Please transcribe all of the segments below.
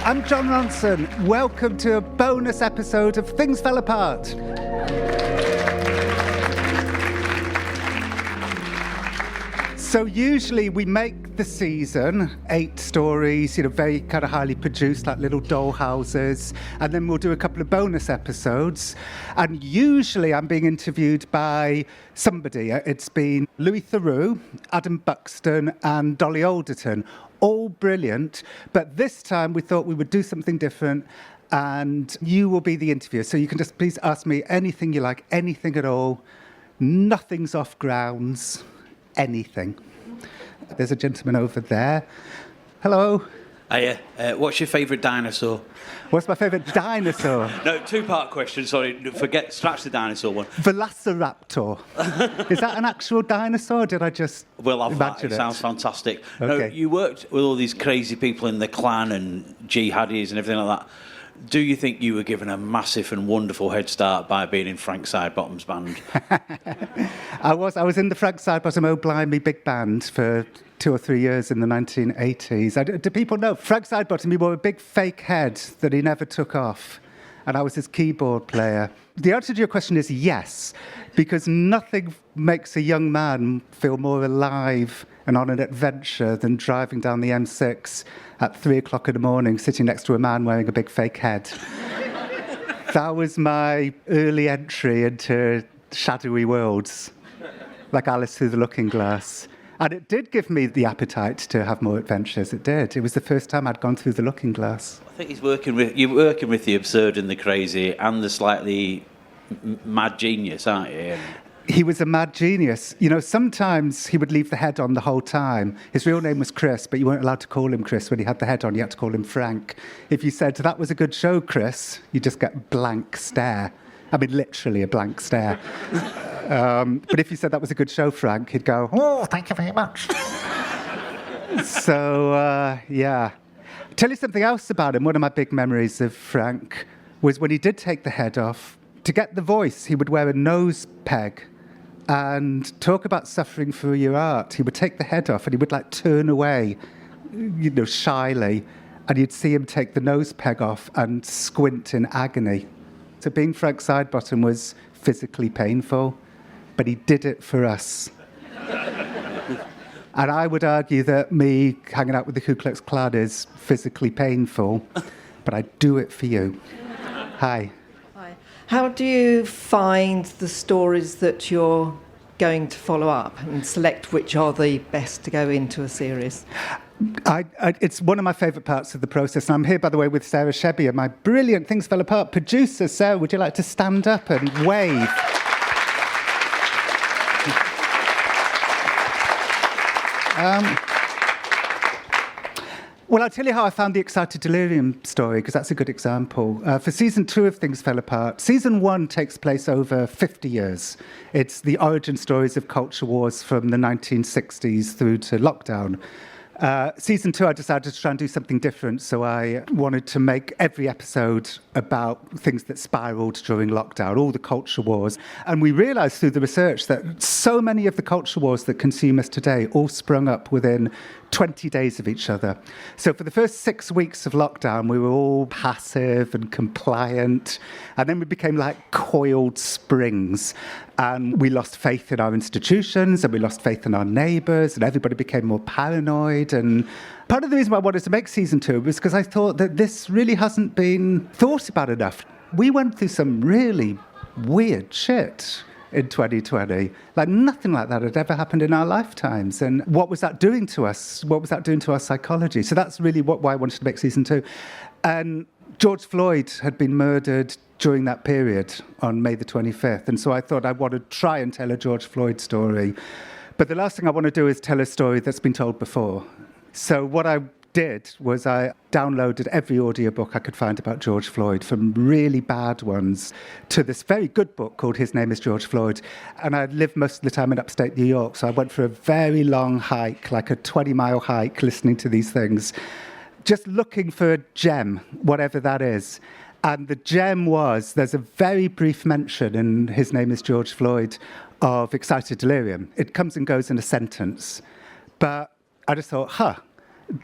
I'm Jon Ronson. Welcome to a bonus episode of Things Fell Apart. So usually we make the season 8 stories, very kind of highly produced, like little doll houses, and then we'll do a couple of bonus episodes. And usually I'm being interviewed by somebody. It's been Louis Theroux, Adam Buxton, and Dolly Alderton. All brilliant, but this time we thought we would do something different, and you will be the interviewer. So you can just please ask me anything you like, anything at all. Nothing's off grounds. Anything. There's a gentleman over there. Hello. Hiya. What's your favourite dinosaur? What's my favourite dinosaur? No, two-part question, sorry. Scratch the dinosaur one. Velociraptor. Is that an actual dinosaur, or did I just imagine it? Sounds fantastic. Okay. No, you worked with all these crazy people in the Klan and jihadis and everything like that. Do you think you were given a massive and wonderful head start by being in Frank Sidebottom's band? I was in the Frank Sidebottom Oh Blimey big band for 2 or 3 years in the 1980s. Do people know? Frank Sidebottom, he wore a big fake head that he never took off, and I was his keyboard player. The answer to your question is yes, because nothing makes a young man feel more alive and on an adventure than driving down the M6 at 3 o'clock in the morning, sitting next to a man wearing a big fake head. That was my early entry into shadowy worlds, like Alice Through the Looking Glass. And it did give me the appetite to have more adventures. It did. It was the first time I'd gone through the looking glass. I think you're working with the absurd and the crazy and the slightly mad genius, aren't you? He was a mad genius. Sometimes he would leave the head on the whole time. His real name was Chris, but you weren't allowed to call him Chris when he had the head on. You had to call him Frank. If you said, "That was a good show, Chris," you just get blank stare. I mean, literally a blank stare. But if you said, "That was a good show, Frank," he'd go, "Oh, thank you very much." So, yeah. Tell you something else about him. One of my big memories of Frank was when he did take the head off. To get the voice, he would wear a nose peg and talk about suffering for your art. He would take the head off and he would turn away, shyly, and you'd see him take the nose peg off and squint in agony. So being Frank Sidebottom was physically painful, but he did it for us. And I would argue that me hanging out with the Ku Klux Klan is physically painful, but I do it for you. Hi. Hi. How do you find the stories that you're going to follow up and select which are the best to go into a series? It's one of my favourite parts of the process. And I'm here, by the way, with Sarah Shebbear, my brilliant Things Fell Apart producer. Sarah, would you like to stand up and wave? Well, I'll tell you how I found the Excited Delirium story, because that's a good example. For season 2 of Things Fell Apart, season 1 takes place over 50 years. It's the origin stories of culture wars from the 1960s through to lockdown. Season 2, I decided to try and do something different, so I wanted to make every episode about things that spiraled during lockdown, all the culture wars. And we realized through the research that so many of the culture wars that consume us today all sprung up within 20 days of each other. So for the first 6 weeks of lockdown, we were all passive and compliant, and then we became like coiled springs. And we lost faith in our institutions, and we lost faith in our neighbours, and everybody became more paranoid. And part of the reason why I wanted to make season 2 was because I thought that this really hasn't been thought about enough. We went through some really weird shit in 2020. Like nothing like that had ever happened in our lifetimes. And what was that doing to us? What was that doing to our psychology? So that's really why I wanted to make season 2. And George Floyd had been murdered during that period on May the 25th. And so I thought I want to try and tell a George Floyd story. But the last thing I want to do is tell a story that's been told before. So what I did was I downloaded every audiobook I could find about George Floyd, from really bad ones to this very good book called His Name is George Floyd. And I lived most of the time in upstate New York, so I went for a very long hike, like a 20-mile hike, listening to these things, just looking for a gem, whatever that is. And the gem was, there's a very brief mention in His Name is George Floyd of excited delirium. It comes and goes in a sentence. But I just thought,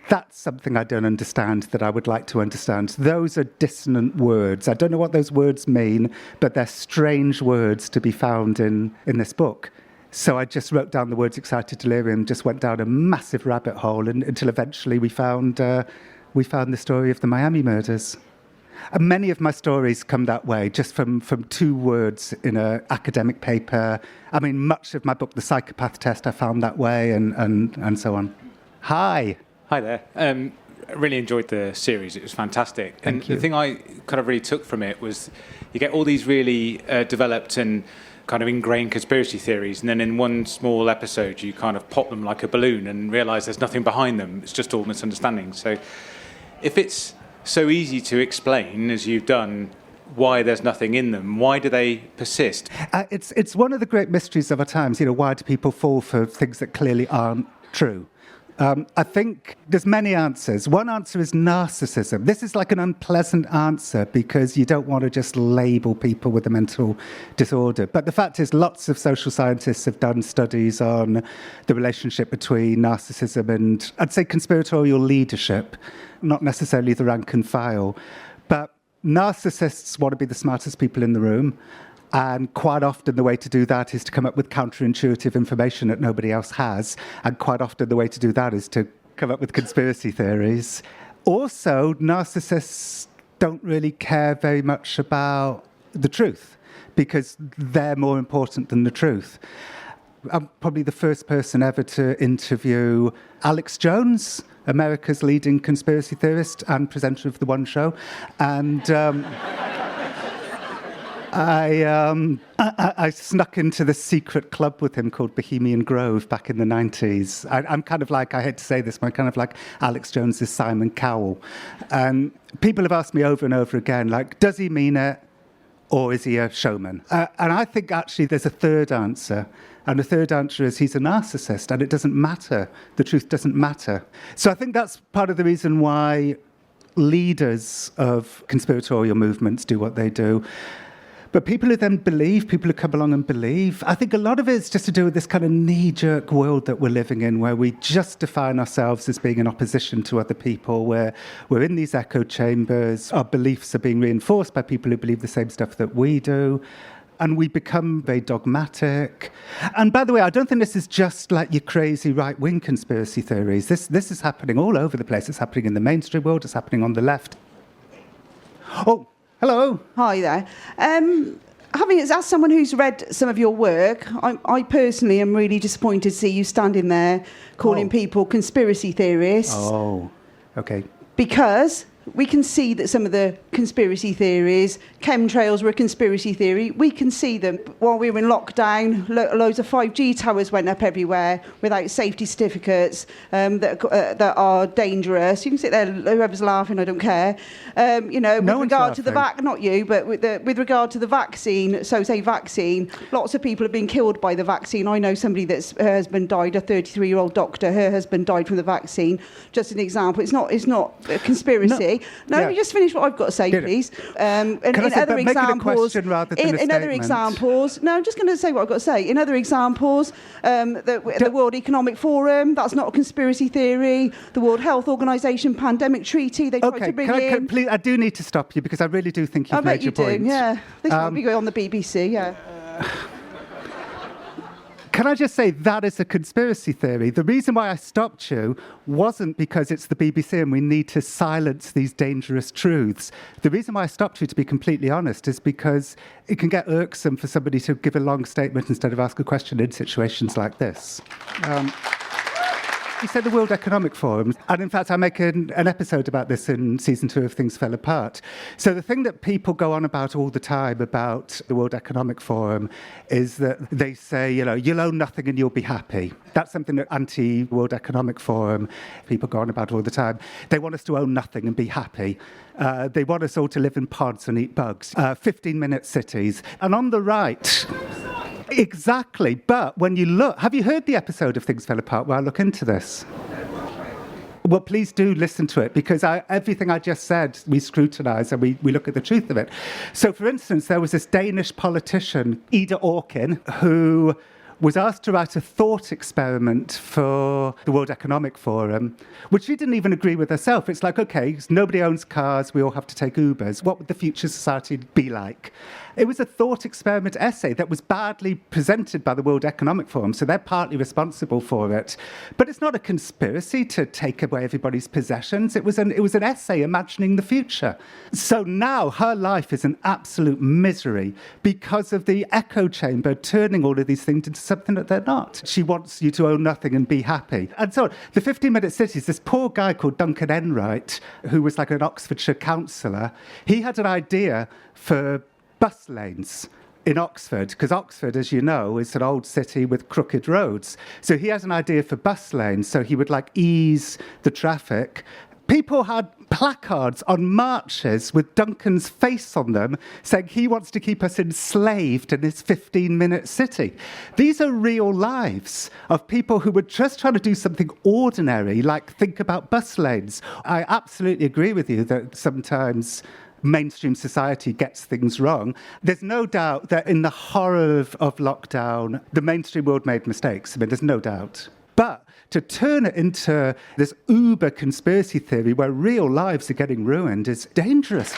That's something I don't understand that I would like to understand. Those are dissonant words. I don't know what those words mean, but they're strange words to be found in this book. So I just wrote down the words excited delirium, just went down a massive rabbit hole until eventually we found the story of the Miami murders. And many of my stories come that way, just from two words in an academic paper. I mean, much of my book, The Psychopath Test, I found that way, and so on. Hi. Hi there. I really enjoyed the series. It was fantastic. Thank you. The thing I kind of really took from it was you get all these really developed and kind of ingrained conspiracy theories, and then in one small episode you kind of pop them like a balloon and realise there's nothing behind them. It's just all misunderstandings. So if it's so easy to explain, as you've done, why there's nothing in them, why do they persist? It's one of the great mysteries of our times. Why do people fall for things that clearly aren't true? I think there's many answers. One answer is narcissism. This is like an unpleasant answer because you don't want to just label people with a mental disorder. But the fact is, lots of social scientists have done studies on the relationship between narcissism and, I'd say, conspiratorial leadership, not necessarily the rank and file. But narcissists want to be the smartest people in the room. And quite often the way to do that is to come up with counterintuitive information that nobody else has. And quite often the way to do that is to come up with conspiracy theories. Also, narcissists don't really care very much about the truth because they're more important than the truth. I'm probably the first person ever to interview Alex Jones, America's leading conspiracy theorist and presenter of The One Show. And I snuck into the secret club with him called Bohemian Grove back in the 90s. I'm kind of like, I hate to say this, but I'm kind of like Alex Jones's Simon Cowell. And people have asked me over and over again, like, does he mean it or is he a showman? And I think actually there's a third answer. And the third answer is he's a narcissist and it doesn't matter. The truth doesn't matter. So I think that's part of the reason why leaders of conspiratorial movements do what they do. But people who then believe, people who come along and believe, I think a lot of it is just to do with this kind of knee-jerk world that we're living in, where we just define ourselves as being in opposition to other people, where we're in these echo chambers, our beliefs are being reinforced by people who believe the same stuff that we do, and we become very dogmatic. And by the way, I don't think this is just like your crazy right-wing conspiracy theories. This is happening all over the place. It's happening in the mainstream world. It's happening on the left. Oh, hello. Hi there. As someone who's read some of your work, I personally am really disappointed to see you standing there calling people conspiracy theorists. Oh, okay. Because we can see that some of the conspiracy theories, chemtrails were a conspiracy theory. We can see them. While we were in lockdown, loads of 5G towers went up everywhere without safety certificates that are dangerous. You can sit there, whoever's laughing, I don't care. With regard to the not you, but with regard to the vaccine, vaccine, lots of people have been killed by the vaccine. I know somebody her husband died, a 33-year-old doctor. Her husband died from the vaccine. Just an example. It's not a conspiracy. No, you just finish what I've got to say, please. Can I say, but make it a question rather than a statement? In other examples, no, I'm just going to say what I've got to say. In other examples, the World Economic Forum, that's not a conspiracy theory. The World Health Organization pandemic treaty, they tried to bring in. Please, I do need to stop you because I really do think you've made your point. I bet you do, yeah. This might be going on the BBC, yeah. Can I just say that is a conspiracy theory? The reason why I stopped you wasn't because it's the BBC and we need to silence these dangerous truths. The reason why I stopped you, to be completely honest, is because it can get irksome for somebody to give a long statement instead of ask a question in situations like this. You said the World Economic Forum, and in fact I make an episode about this in season 2 of Things Fell Apart. So the thing that people go on about all the time about the World Economic Forum is that they say, you'll own nothing and you'll be happy. That's something that anti-World Economic Forum people go on about all the time. They want us to own nothing and be happy. They want us all to live in pods and eat bugs. 15-minute cities. And on the right... Exactly, but when you look... Have you heard the episode of Things Fell Apart where I look into this? Well, please do listen to it, because everything I just said, we scrutinise and we look at the truth of it. So, for instance, there was this Danish politician, Ida Auken, who was asked to write a thought experiment for the World Economic Forum, which she didn't even agree with herself. It's like, okay, nobody owns cars, we all have to take Ubers. What would the future society be like? It was a thought experiment essay that was badly presented by the World Economic Forum, so they're partly responsible for it. But it's not a conspiracy to take away everybody's possessions. It was an essay imagining the future. So now her life is an absolute misery because of the echo chamber turning all of these things into something that they're not. She wants you to own nothing and be happy. And so the 15-minute cities, this poor guy called Duncan Enright, who was like an Oxfordshire councillor, he had an idea for bus lanes in Oxford, because Oxford, as you know, is an old city with crooked roads. So he has an idea for bus lanes, so he would ease the traffic. People had placards on marches with Duncan's face on them saying he wants to keep us enslaved in his 15-minute city. These are real lives of people who were just trying to do something ordinary, like think about bus lanes. I absolutely agree with you that sometimes mainstream society gets things wrong. There's no doubt that in the horror of lockdown, the mainstream world made mistakes. I mean, there's no doubt. But to turn it into this uber conspiracy theory where real lives are getting ruined is dangerous.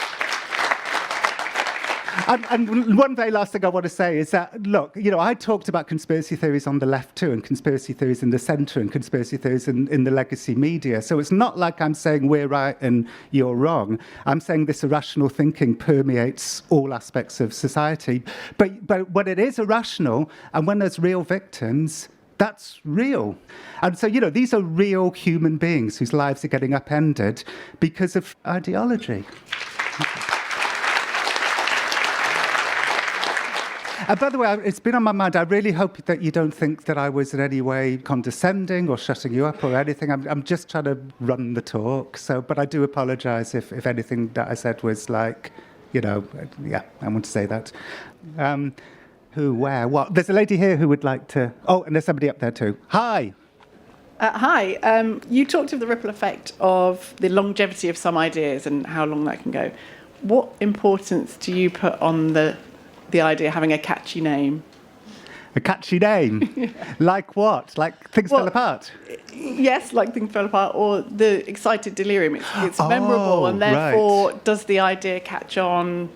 And one very last thing I want to say is that, look, I talked about conspiracy theories on the left too, and conspiracy theories in the centre, and conspiracy theories in the legacy media. So it's not like I'm saying we're right and you're wrong. I'm saying this irrational thinking permeates all aspects of society. But when it is irrational, and when there's real victims, that's real. And so, these are real human beings whose lives are getting upended because of ideology. And by the way, it's been on my mind. I really hope that you don't think that I was in any way condescending or shutting you up or anything. I'm just trying to run the talk. But I do apologise if anything that I said was I want to say that. Who, where, what? There's a lady here who would like to... Oh, and there's somebody up there too. Hi. Hi. You talked of the ripple effect of the longevity of some ideas and how long that can go. What importance do you put on the idea of having a catchy name? A catchy name? Yeah. Like what? Like Things Fell Apart? Yes, like Things Fell Apart, or The Excited Delirium. It's memorable, and therefore does the idea catch on?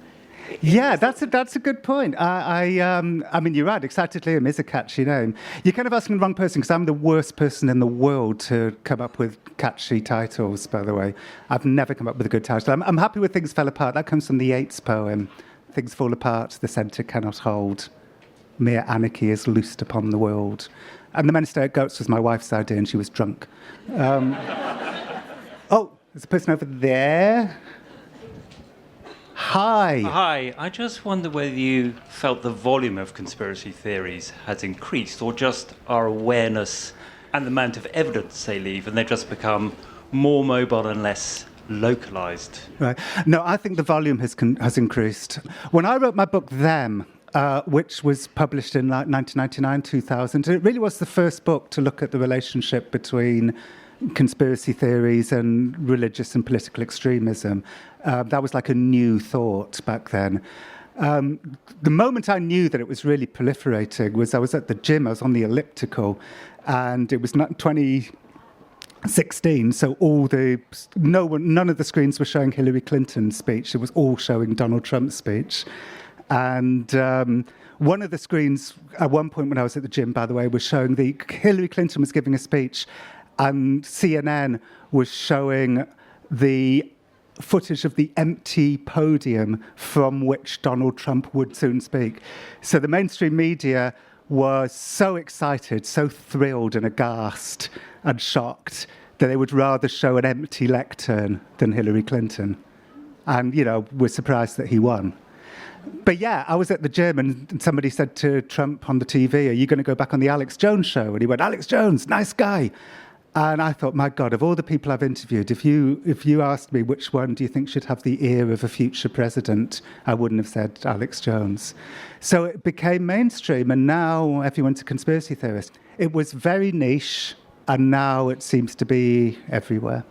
Yeah, that's a good point. I mean, you're right. Excited Delirium is a catchy name. You're kind of asking the wrong person, because I'm the worst person in the world to come up with catchy titles, by the way. I've never come up with a good title. I'm happy with Things Fell Apart. That comes from the Yeats poem. Things fall apart, the centre cannot hold. Mere anarchy is loosed upon the world. And The Men Stare at Goats was my wife's idea, and she was drunk. Oh, there's a person over there. Hi. Hi. I just wonder whether you felt the volume of conspiracy theories has increased, or just our awareness and the amount of evidence they leave, and they just become more mobile and less localized. Right. No, I think the volume has increased. When I wrote my book, Them, which was published in 1999, 2000, it really was the first book to look at the relationship between conspiracy theories and religious and political extremism. That was like a new thought back then. The moment I knew that it was really proliferating was I was at the gym, I was on the elliptical, and it was 2016, so none of the screens were showing Hillary Clinton's speech. It was all showing Donald Trump's speech. And one of the screens, at one point when I was at the gym, by the way, was showing Hillary Clinton was giving a speech, and CNN was showing the footage of the empty podium from which Donald Trump would soon speak. So the mainstream media was so excited, so thrilled and aghast and shocked that they would rather show an empty lectern than Hillary Clinton. And, we're surprised that he won. But yeah, I was at the gym and somebody said to Trump on the TV, "Are you going to go back on the Alex Jones show?" And he went, "Alex Jones, nice guy." And I thought, my God, of all the people I've interviewed, if you asked me which one do you think should have the ear of a future president, I wouldn't have said Alex Jones. So it became mainstream, and now everyone's a conspiracy theorist. It was very niche, and now it seems to be everywhere.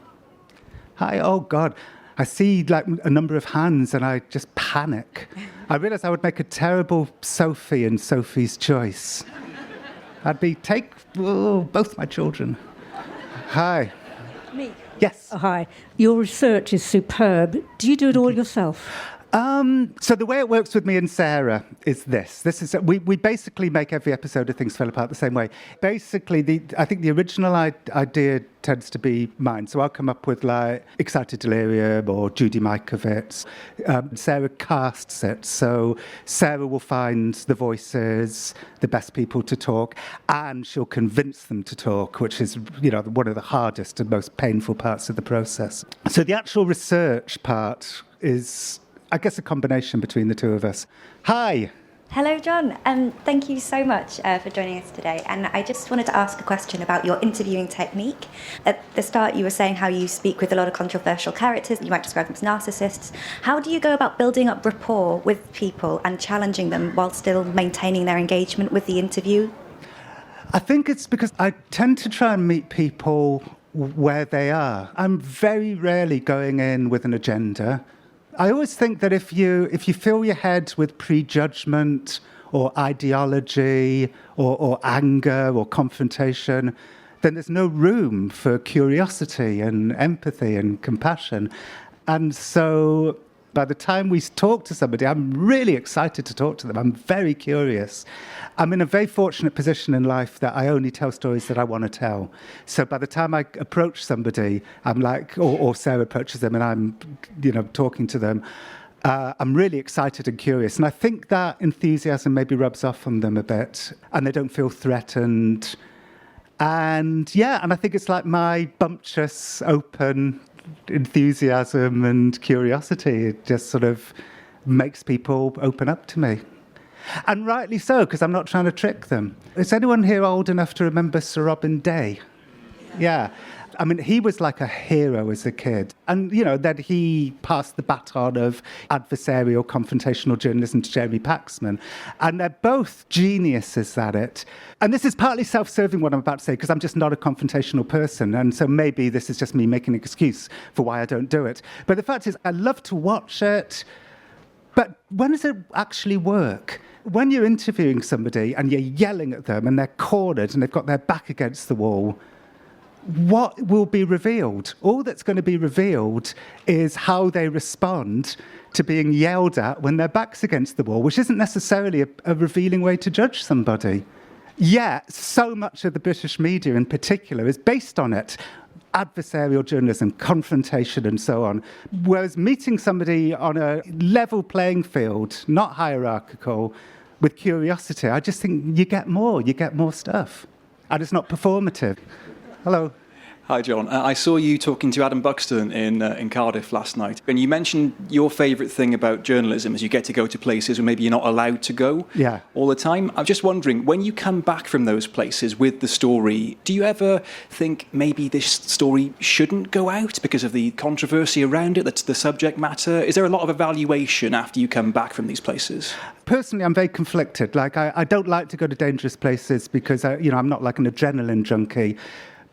Hi, oh God. I see a number of hands, and I just panic. I realised I would make a terrible Sophie in Sophie's Choice. both my children. Hi. Me? Yes. Oh, hi. Your research is superb. Do you do it all yourself? So the way it works with me and Sarah is this. We basically make every episode of Things Fell Apart the same way. Basically, I think the original idea tends to be mine. So I'll come up with like Excited Delirium or Judy Mikovits. Sarah casts it. So Sarah will find the voices, the best people to talk, and she'll convince them to talk, which is, one of the hardest and most painful parts of the process. So the actual research part is, I guess, a combination between the two of us. Hi. Hello, Jon. Thank you so much for joining us today. And I just wanted to ask a question about your interviewing technique. At the start, you were saying how you speak with a lot of controversial characters. You might describe them as narcissists. How do you go about building up rapport with people and challenging them while still maintaining their engagement with the interview? I think it's because I tend to try and meet people where they are. I'm very rarely going in with an agenda. I always think that if you fill your head with prejudgment or ideology or anger or confrontation, then there's no room for curiosity and empathy and compassion. And so by the time we talk to somebody, I'm really excited to talk to them. I'm very curious. I'm in a very fortunate position in life that I only tell stories that I want to tell. So by the time I approach somebody, I'm like, or Sarah approaches them and I'm, talking to them, I'm really excited and curious. And I think that enthusiasm maybe rubs off on them a bit and they don't feel threatened. And I think it's like my bumptious, open enthusiasm and curiosity. It just sort of makes people open up to me. And rightly so, because I'm not trying to trick them. Is anyone here old enough to remember Sir Robin Day? Yeah. I mean, he was like a hero as a kid. And, that he passed the baton of adversarial confrontational journalism to Jeremy Paxman. And they're both geniuses at it. And this is partly self-serving, what I'm about to say, because I'm just not a confrontational person. And so maybe this is just me making an excuse for why I don't do it. But the fact is, I love to watch it. But when does it actually work? When you're interviewing somebody and you're yelling at them and they're cornered and they've got their back against the wall, what will be revealed? All that's going to be revealed is how they respond to being yelled at when their back's against the wall, which isn't necessarily a revealing way to judge somebody. Yet, so much of the British media in particular is based on it. Adversarial journalism, confrontation, and so on. Whereas meeting somebody on a level playing field, not hierarchical, with curiosity, I just think you get more stuff. And it's not performative. Hello. Hi, Jon. I saw you talking to Adam Buxton in Cardiff last night, and you mentioned your favourite thing about journalism is you get to go to places where maybe you're not allowed to go all the time. I'm just wondering, when you come back from those places with the story, do you ever think maybe this story shouldn't go out because of the controversy around it, that's the subject matter? Is there a lot of evaluation after you come back from these places? Personally, I'm very conflicted. Like, I don't like to go to dangerous places because, I'm not like an adrenaline junkie.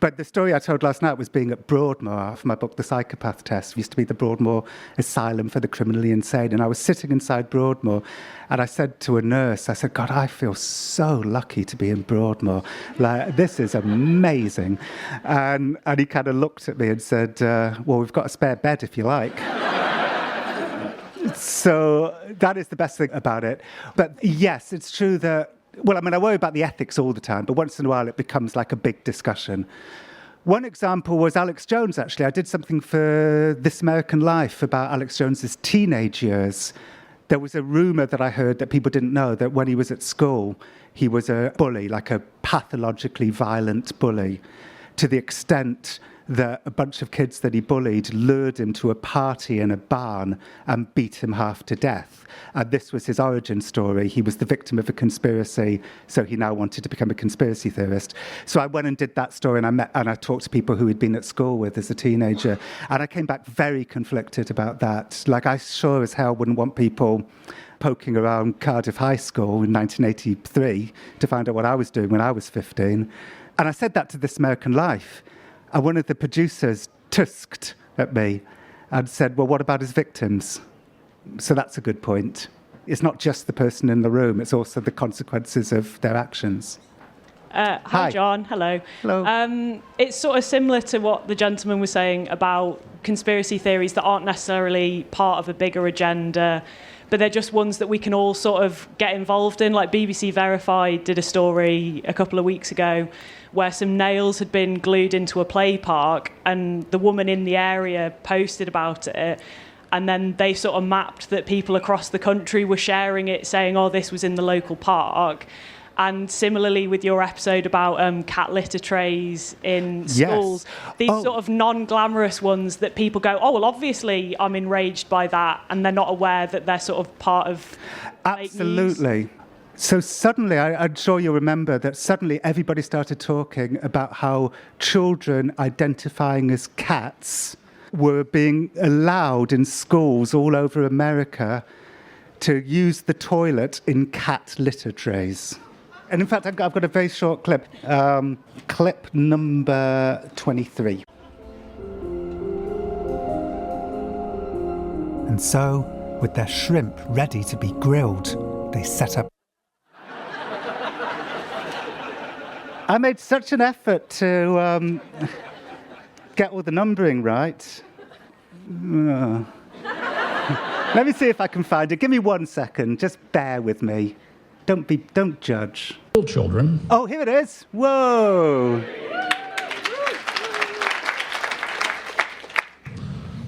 But the story I told last night was being at Broadmoor for my book, The Psychopath Test. It used to be the Broadmoor Asylum for the Criminally Insane. And I was sitting inside Broadmoor and I said to a nurse, I said, God, I feel so lucky to be in Broadmoor. Like, this is amazing. And he kind of looked at me and said, well, we've got a spare bed if you like. So that is the best thing about it. But yes, it's true that, well, I mean, I worry about the ethics all the time, but once in a while it becomes like a big discussion. One example was Alex Jones, actually. I did something for This American Life about Alex Jones's teenage years. There was a rumour that I heard that people didn't know, that when he was at school, he was a bully, like a pathologically violent bully, to the extent that a bunch of kids that he bullied lured him to a party in a barn and beat him half to death. And this was his origin story. He was the victim of a conspiracy, so he now wanted to become a conspiracy theorist. So I went and did that story, and I talked to people who he'd been at school with as a teenager, and I came back very conflicted about that. Like, I sure as hell wouldn't want people poking around Cardiff High School in 1983 to find out what I was doing when I was 15. And I said that to This American Life. And one of the producers tusked at me and said, well, what about his victims? So that's a good point. It's not just the person in the room, it's also the consequences of their actions. Hi, John. Hello. Hello. It's sort of similar to what the gentleman was saying about conspiracy theories that aren't necessarily part of a bigger agenda, but they're just ones that we can all sort of get involved in. Like BBC Verified did a story a couple of weeks ago where some nails had been glued into a play park, and the woman in the area posted about it. And then they sort of mapped that people across the country were sharing it, saying, oh, this was in the local park. And similarly with your episode about cat litter trays in schools, these sort of non-glamorous ones that people go, oh, well, obviously I'm enraged by that, and they're not aware that they're sort of part of Absolutely. fake news. So suddenly, I'm sure you'll remember that suddenly everybody started talking about how children identifying as cats were being allowed in schools all over America to use the toilet in cat litter trays. And in fact, I've got a very short clip. Clip number 23. And so, with their shrimp ready to be grilled, they set up. I made such an effort to get all the numbering right. Let me see if I can find it. Give me 1 second. Just bear with me. Don't judge. Children. Oh, here it is. Whoa.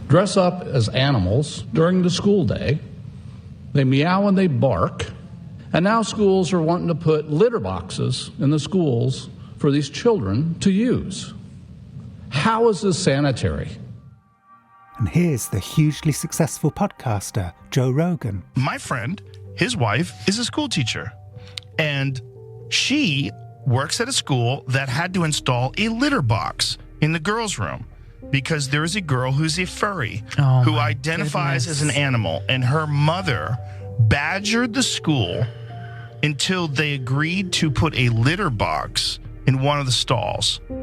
Dress up as animals during the school day. They meow and they bark. And now schools are wanting to put litter boxes in the schools for these children to use. How is this sanitary? And here's the hugely successful podcaster, Joe Rogan. My friend, his wife, is a school teacher. And she works at a school that had to install a litter box in the girls' room because there is a girl who's a furry who identifies as an animal. And her mother badgered the school until they agreed to put a litter box in one of the stalls. I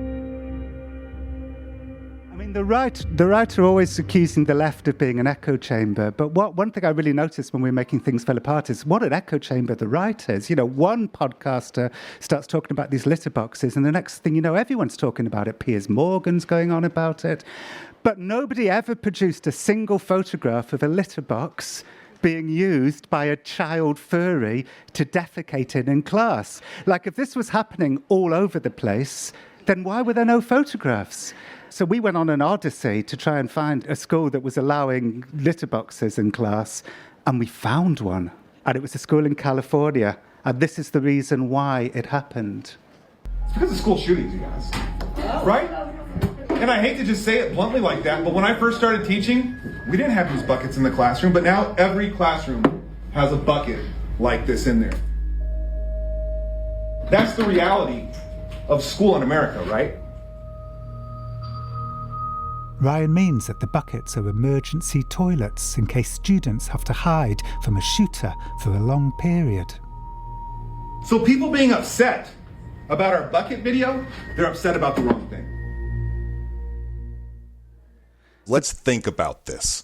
mean, the right are always accusing the left of being an echo chamber. But one thing I really noticed when we were making Things Fell Apart is what an echo chamber the right is. You know, one podcaster starts talking about these litter boxes, and the next thing you know, everyone's talking about it. Piers Morgan's going on about it. But nobody ever produced a single photograph of a litter box being used by a child furry to defecate in class. Like, if this was happening all over the place, then why were there no photographs? So we went on an odyssey to try and find a school that was allowing litter boxes in class, and we found one. And it was a school in California, and this is the reason why it happened. It's because of school shootings, you guys. Right? And I hate to just say it bluntly like that, but when I first started teaching, we didn't have these buckets in the classroom, but now every classroom has a bucket like this in there. That's the reality of school in America, right? Ryan means that the buckets are emergency toilets in case students have to hide from a shooter for a long period. So people being upset about our bucket video, they're upset about the wrong thing. Let's think about this.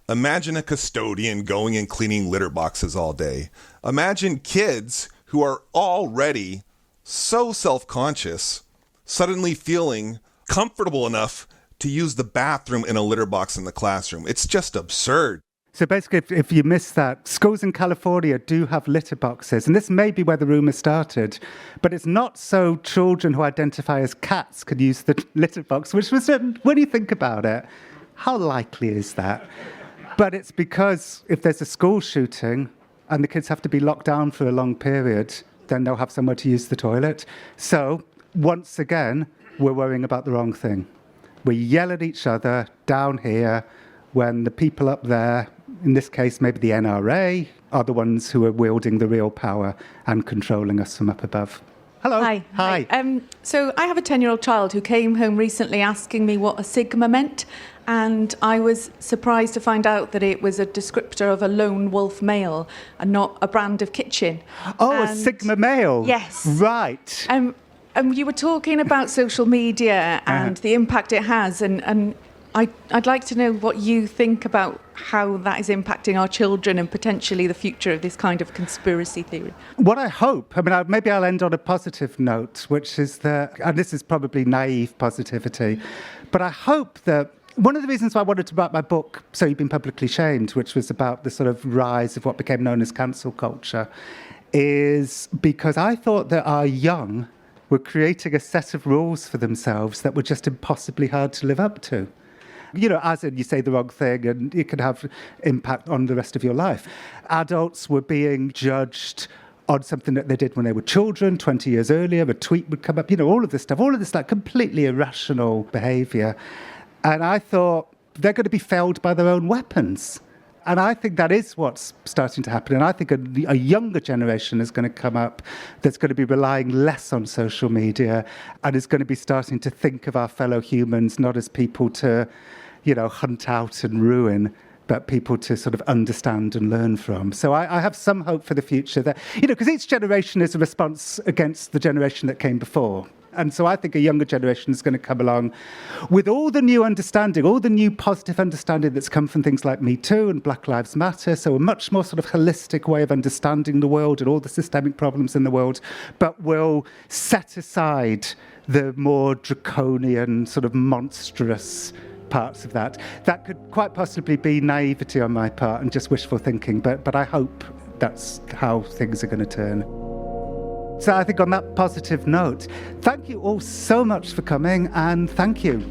Imagine a custodian going and cleaning litter boxes all day. Imagine kids who are already so self-conscious suddenly feeling comfortable enough to use the bathroom in a litter box in the classroom. It's just absurd. So basically, if you missed that, schools in California do have litter boxes, and this may be where the rumour started, but it's not so children who identify as cats could use the litter box, which was, when you think about it, how likely is that? But it's because if there's a school shooting and the kids have to be locked down for a long period, then they'll have somewhere to use the toilet. So once again, we're worrying about the wrong thing. We yell at each other down here when the people up there, in this case maybe the NRA, are the ones who are wielding the real power and controlling us from up above. Hello. Hi. So I have a 10-year-old child who came home recently asking me what a sigma meant, and I was surprised to find out that it was a descriptor of a lone wolf male and not a brand of kitchen. Oh, a sigma male? Yes. Right. You were talking about social media and the impact it has, and I'd like to know what you think about how that is impacting our children and potentially the future of this kind of conspiracy theory. What I hope, maybe I'll end on a positive note, which is that, and this is probably naive positivity, but I hope that one of the reasons why I wanted to write my book, So You've Been Publicly Shamed, which was about the sort of rise of what became known as cancel culture, is because I thought that our young were creating a set of rules for themselves that were just impossibly hard to live up to. As in you say the wrong thing and it can have impact on the rest of your life. Adults were being judged on something that they did when they were children, 20 years earlier, a tweet would come up, all of this stuff, all of this like completely irrational behaviour. And I thought they're going to be felled by their own weapons. And I think that is what's starting to happen. And I think a younger generation is going to come up that's going to be relying less on social media and is going to be starting to think of our fellow humans not as people to, hunt out and ruin, but people to sort of understand and learn from. So I have some hope for the future that, because each generation is a response against the generation that came before. And so I think a younger generation is going to come along with all the new understanding, all the new positive understanding that's come from things like Me Too and Black Lives Matter. So a much more sort of holistic way of understanding the world and all the systemic problems in the world, but will set aside the more draconian, sort of monstrous parts of that. That could quite possibly be naivety on my part and just wishful thinking, but I hope that's how things are going to turn. So I think on that positive note, thank you all so much for coming, and thank you.